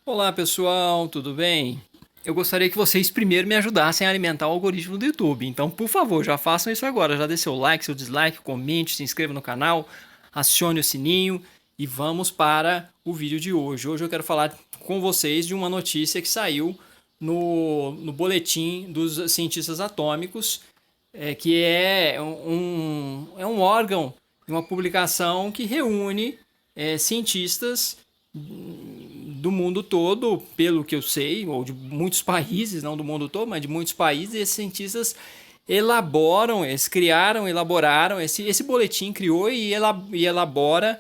Olá pessoal, tudo bem? Eu gostaria que vocês primeiro me ajudassem a alimentar o algoritmo do YouTube. Então, por favor, já façam isso agora. Já dê seu like, seu dislike, comente, se inscreva no canal, acione o sininho e vamos para o vídeo de hoje. Hoje eu quero falar com vocês de uma notícia que saiu no boletim dos cientistas atômicos, que é um órgão, uma publicação que reúne cientistas do mundo todo, pelo que eu sei, ou de muitos países, não do mundo todo, mas de muitos países, esses cientistas elaboraram, esse boletim criou e elabora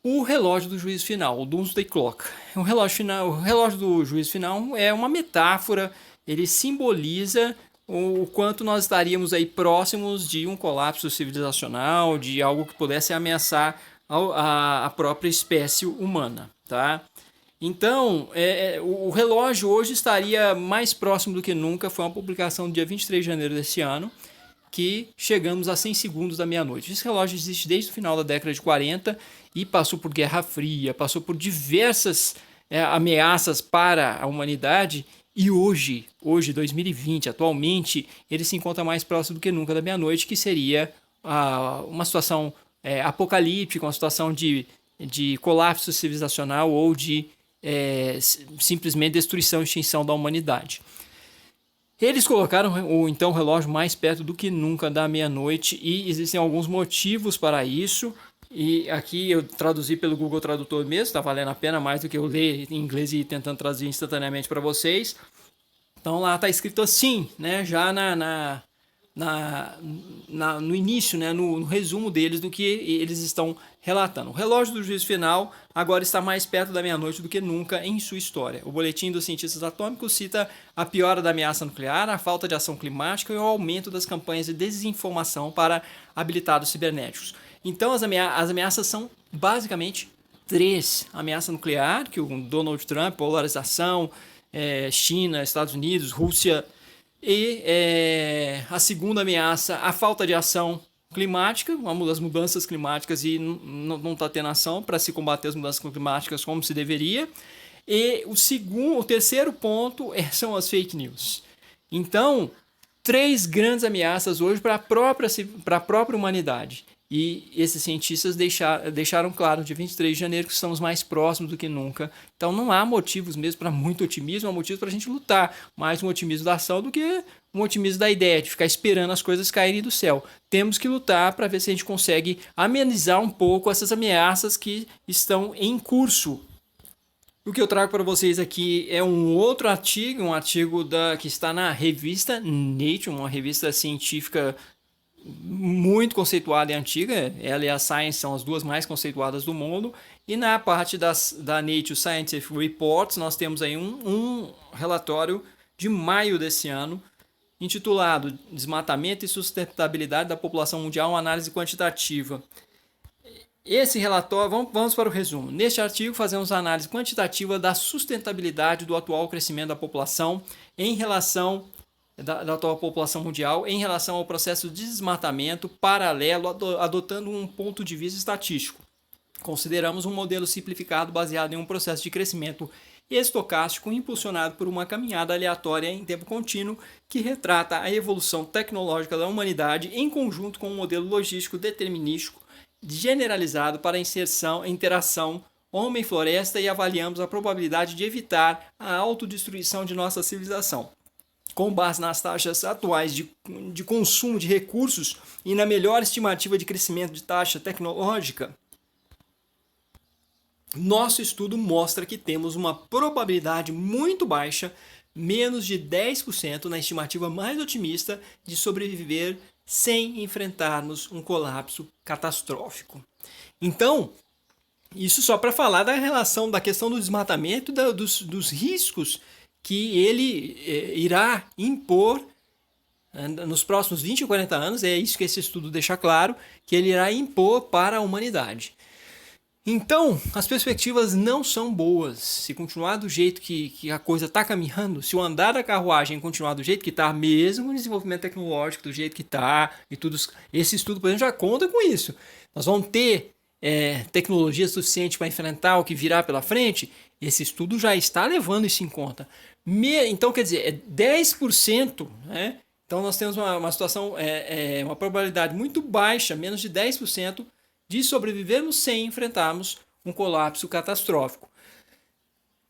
o relógio do juízo final, o Doomsday Clock. O relógio do juízo final é uma metáfora, ele simboliza o quanto nós estaríamos aí próximos de um colapso civilizacional, de algo que pudesse ameaçar a própria espécie humana, tá? Então, o relógio hoje estaria mais próximo do que nunca. Foi uma publicação do dia 23 de janeiro desse ano, que chegamos a 100 segundos da meia-noite. Esse relógio existe desde o final da década de 40 e passou por Guerra Fria, passou por diversas ameaças para a humanidade. E hoje, 2020, atualmente, ele se encontra mais próximo do que nunca da meia-noite, que seria uma situação apocalíptica, uma situação de colapso civilizacional ou de simplesmente destruição e extinção da humanidade. Eles colocaram o relógio mais perto do que nunca da meia-noite e existem alguns motivos para isso. E aqui eu traduzi pelo Google Tradutor mesmo, está valendo a pena mais do que eu ler em inglês e tentando traduzir instantaneamente para vocês. Então lá está escrito assim, né, já no início, né, no resumo deles do que eles estão relatando. O relógio do juízo final agora está mais perto da meia-noite do que nunca em sua história. O boletim dos cientistas atômicos cita a piora da ameaça nuclear, a falta de ação climática e o aumento das campanhas de desinformação para habilitados cibernéticos. Então as ameaças são basicamente três: a ameaça nuclear, que o Donald Trump, polarização, China, Estados Unidos, Rússia. E a segunda ameaça, a falta de ação climática, as mudanças climáticas, e não está tendo ação para se combater as mudanças climáticas como se deveria. E o terceiro ponto são as fake news. Então, três grandes ameaças hoje para a própria humanidade. E esses cientistas deixaram claro, dia 23 de janeiro, que estamos mais próximos do que nunca. Então não há motivos mesmo para muito otimismo, há motivos para a gente lutar. Mais um otimismo da ação do que um otimismo da ideia, de ficar esperando as coisas caírem do céu. Temos que lutar para ver se a gente consegue amenizar um pouco essas ameaças que estão em curso. O que eu trago para vocês aqui é um outro artigo, que está na revista Nature, uma revista científica muito conceituada e antiga. Ela e a Science são as duas mais conceituadas do mundo. E na parte da Nature Scientific Reports, nós temos aí um relatório de maio desse ano, intitulado Desmatamento e Sustentabilidade da População Mundial, uma análise quantitativa. Esse relatório, vamos para o resumo. Neste artigo, fazemos a análise quantitativa da sustentabilidade do atual crescimento da população em relação da atual população mundial em relação ao processo de desmatamento paralelo, adotando um ponto de vista estatístico. Consideramos um modelo simplificado baseado em um processo de crescimento estocástico impulsionado por uma caminhada aleatória em tempo contínuo que retrata a evolução tecnológica da humanidade em conjunto com um modelo logístico determinístico generalizado para a interação homem-floresta, e avaliamos a probabilidade de evitar a autodestruição de nossa civilização. Com base nas taxas atuais de consumo de recursos e na melhor estimativa de crescimento de taxa tecnológica, nosso estudo mostra que temos uma probabilidade muito baixa, menos de 10% na estimativa mais otimista, de sobreviver sem enfrentarmos um colapso catastrófico. Então, isso só para falar da relação, da questão do desmatamento, dos riscos que ele irá impor nos próximos 20 ou 40 anos. É isso que esse estudo deixa claro, que ele irá impor para a humanidade. Então, as perspectivas não são boas. Se continuar do jeito que a coisa está caminhando, se o andar da carruagem continuar do jeito que está, mesmo o desenvolvimento tecnológico do jeito que está, e tudo, esse estudo, por exemplo, já conta com isso. Nós vamos ter tecnologia suficiente para enfrentar o que virá pela frente. Esse estudo já está levando isso em conta. Então, quer dizer, é 10%, né? Então, nós temos uma situação, uma probabilidade muito baixa, menos de 10%, de sobrevivermos sem enfrentarmos um colapso catastrófico.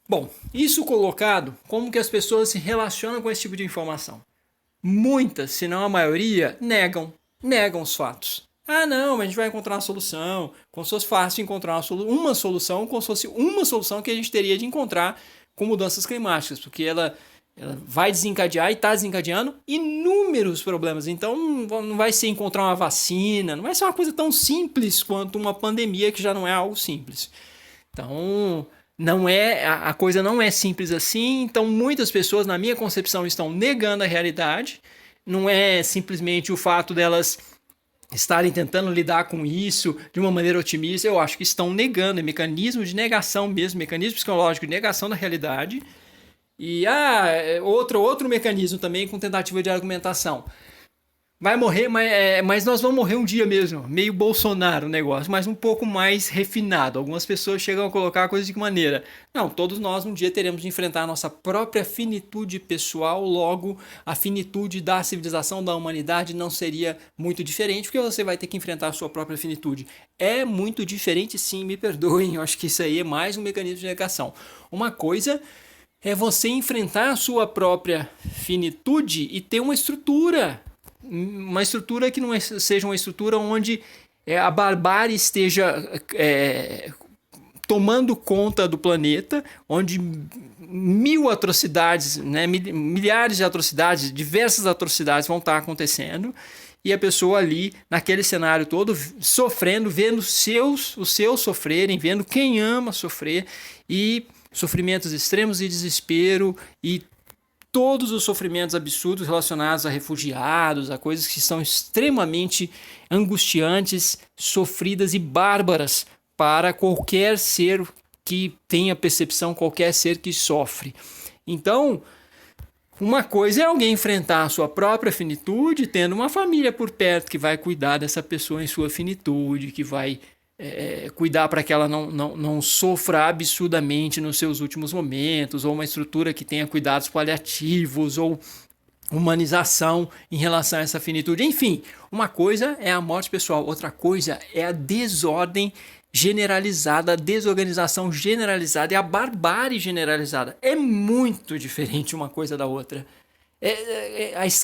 Bom, isso colocado, como que as pessoas se relacionam com esse tipo de informação? Muitas, se não a maioria, negam os fatos. Ah, não, mas a gente vai encontrar uma solução. Como se fosse fácil encontrar uma solução, como se fosse uma solução que a gente teria de encontrar com mudanças climáticas, porque ela vai desencadear e está desencadeando inúmeros problemas. Então não vai ser encontrar uma vacina, não vai ser uma coisa tão simples quanto uma pandemia, que já não é algo simples. Então a coisa não é simples assim. Então muitas pessoas, na minha concepção, estão negando a realidade. Não é simplesmente o fato delas estarem tentando lidar com isso de uma maneira otimista. Eu acho que estão negando, é mecanismo de negação mesmo, mecanismo psicológico de negação da realidade. E outro mecanismo também com tentativa de argumentação. Vai morrer, mas nós vamos morrer um dia mesmo. Meio Bolsonaro o negócio, mas um pouco mais refinado. Algumas pessoas chegam a colocar a coisa de que maneira? Não, todos nós um dia teremos de enfrentar a nossa própria finitude pessoal, logo a finitude da civilização, da humanidade não seria muito diferente, porque você vai ter que enfrentar a sua própria finitude. É muito diferente sim, me perdoem, eu acho que isso aí é mais um mecanismo de negação. Uma coisa é você enfrentar a sua própria finitude e ter uma estrutura que não seja uma estrutura onde a barbárie esteja tomando conta do planeta, onde mil atrocidades, né, milhares de atrocidades, diversas atrocidades vão estar acontecendo, e a pessoa ali, naquele cenário todo, sofrendo, vendo os seus sofrerem, vendo quem ama sofrer, e sofrimentos extremos e desespero, e todos os sofrimentos absurdos relacionados a refugiados, a coisas que são extremamente angustiantes, sofridas e bárbaras para qualquer ser que tenha percepção, qualquer ser que sofre. Então, uma coisa é alguém enfrentar a sua própria finitude, tendo uma família por perto que vai cuidar dessa pessoa em sua finitude, que vai cuidar para que ela não sofra absurdamente nos seus últimos momentos, ou uma estrutura que tenha cuidados paliativos, ou humanização em relação a essa finitude. Enfim, uma coisa é a morte pessoal, outra coisa é a desordem generalizada, a desorganização generalizada e a barbárie generalizada. É muito diferente uma coisa da outra.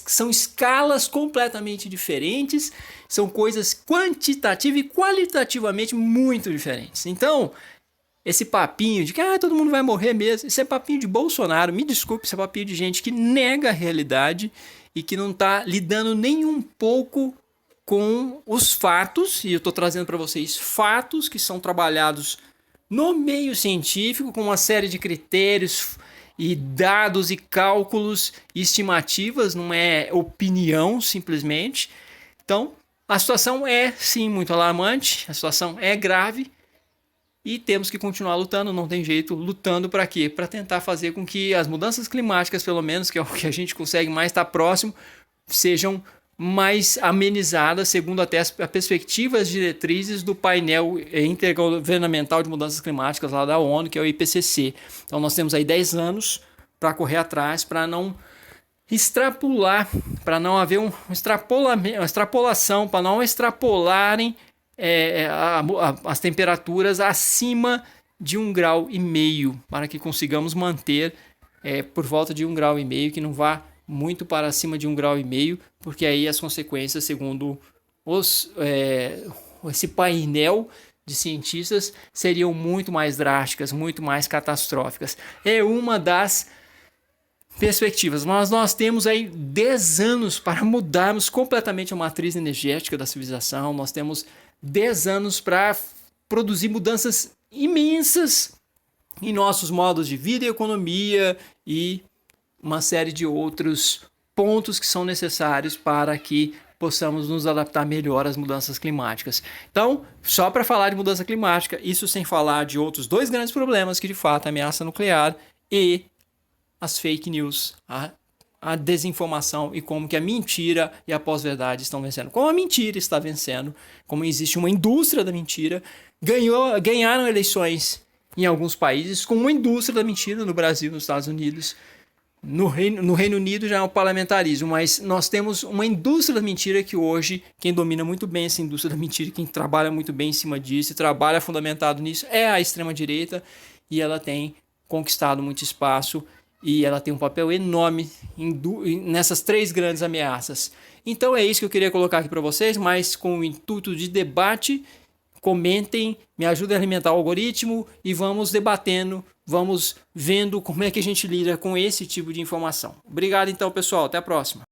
São escalas completamente diferentes, são coisas quantitativa e qualitativamente muito diferentes. Então, esse papinho de que todo mundo vai morrer mesmo, isso é papinho de Bolsonaro, me desculpe, isso é papinho de gente que nega a realidade e que não está lidando nem um pouco com os fatos, e eu estou trazendo para vocês fatos que são trabalhados no meio científico com uma série de critérios e dados e cálculos e estimativas, não é opinião simplesmente. Então, a situação é sim muito alarmante, a situação é grave e temos que continuar lutando, não tem jeito. Lutando para quê? Para tentar fazer com que as mudanças climáticas, pelo menos, que é o que a gente consegue mais estar próximo, sejam mais amenizadas, segundo até as perspectivas diretrizes do painel intergovernamental de mudanças climáticas lá da ONU, que é o IPCC. Então nós temos aí 10 anos para correr atrás, para não extrapolar, para não haver uma extrapolação, para não extrapolarem as temperaturas acima de 1,5 graus, para que consigamos manter por volta de 1,5 graus, que não vá muito para acima de 1,5 graus, porque aí as consequências, segundo esse painel de cientistas, seriam muito mais drásticas, muito mais catastróficas. É uma das perspectivas, mas nós temos aí 10 anos para mudarmos completamente a matriz energética da civilização, nós temos 10 anos para produzir mudanças imensas em nossos modos de vida e economia e uma série de outros pontos que são necessários para que possamos nos adaptar melhor às mudanças climáticas. Então, só para falar de mudança climática, isso sem falar de outros 2 grandes problemas que de fato a ameaça nuclear e as fake news, a desinformação e como que a mentira e a pós-verdade estão vencendo. Como a mentira está vencendo, como existe uma indústria da mentira, ganharam eleições em alguns países, com uma indústria da mentira no Brasil, nos Estados Unidos. No Reino Unido já é o parlamentarismo, mas nós temos uma indústria da mentira que hoje, quem domina muito bem essa indústria da mentira, quem trabalha muito bem em cima disso e trabalha fundamentado nisso, é a extrema-direita, e ela tem conquistado muito espaço e ela tem um papel enorme nessas 3 grandes ameaças. Então é isso que eu queria colocar aqui para vocês, mas com o intuito de debate. Comentem, me ajudem a alimentar o algoritmo e vamos debatendo, vamos vendo como é que a gente lida com esse tipo de informação. Obrigado então, pessoal. Até a próxima.